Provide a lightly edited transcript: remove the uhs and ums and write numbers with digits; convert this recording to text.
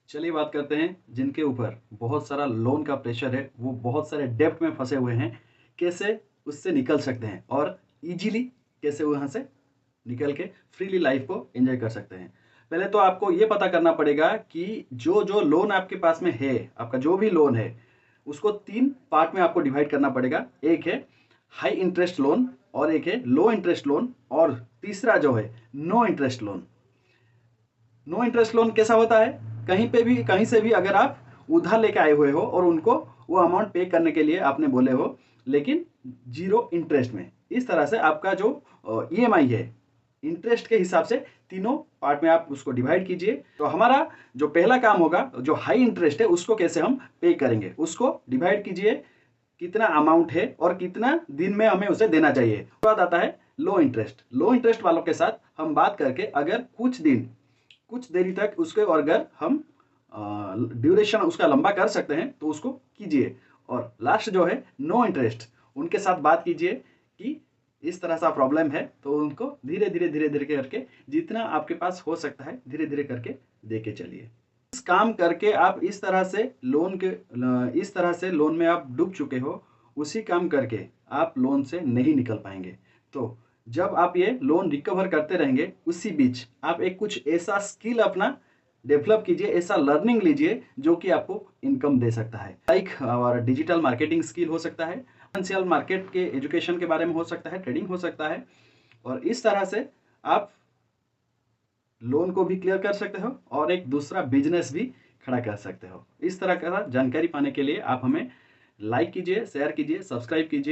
चलिए बात करते हैं जिनके ऊपर बहुत सारा लोन का प्रेशर है, वो बहुत सारे डेब्ट में फंसे हुए हैं, कैसे उससे निकल सकते हैं और इजीली कैसे वहाँ से निकल के फ्रीली लाइफ को एंजॉय कर सकते हैं। पहले तो आपको ये पता करना पड़ेगा कि जो जो लोन आपके पास में है, आपका जो भी लोन है, उसको 3 पार्ट में आपको डिवाइड करना पड़ेगा। एक है हाई इंटरेस्ट लोन और एक है लो इंटरेस्ट लोन और तीसरा जो है no interest loan. No interest loan कैसा होता है? कहीं पे भी कहीं से भी अगर आप उधार लेके आए हुए हो और उनको वो अमाउंट पे करने के लिए आपने बोले हो, लेकिन जीरो इंटरेस्ट में, इस तरह से आपका जो ईएमआई है इंटरेस्ट के हिसाब से तीनों पार्ट में आप उसको डिवाइड कीजिए। तो हमारा जो पहला काम होगा, जो हाई इंटरेस्ट है उसको कैसे हम पे करेंगे, उसको डिवाइड कीजिए कितना अमाउंट है और कितना दिन में हमें उसे देना चाहिए। उसके बाद आता है लो इंटरेस्ट। लो इंटरेस्ट वालों के साथ हम बात करके अगर कुछ देरी तक उसके और अगर हम ड्यूरेशन उसका लंबा कर सकते हैं तो उसको कीजिए। और लास्ट जो है नो इंटरेस्ट, उनके साथ बात कीजिए कि इस तरह सा प्रॉब्लम है तो उनको धीरे धीरे करके जितना आपके पास हो सकता है धीरे धीरे करके दे के चलिए। इस काम करके आप इस तरह से लोन में आप डूब चुके हो, उसी काम करके आप लोन से नहीं निकल पाएंगे। तो जब आप ये लोन रिकवर करते रहेंगे, उसी बीच आप एक कुछ ऐसा स्किल अपना डेवलप कीजिए, ऐसा लर्निंग लीजिए जो कि आपको इनकम दे सकता है। लाइक और डिजिटल मार्केटिंग स्किल हो सकता है, फाइनेंशियल मार्केट के एजुकेशन के बारे में हो सकता है, ट्रेडिंग हो सकता है। और इस तरह से आप लोन को भी क्लियर कर सकते हो और एक दूसरा बिजनेस भी खड़ा कर सकते हो। इस तरह का जानकारी पाने के लिए आप हमें लाइक कीजिए, शेयर कीजिए, सब्सक्राइब कीजिए।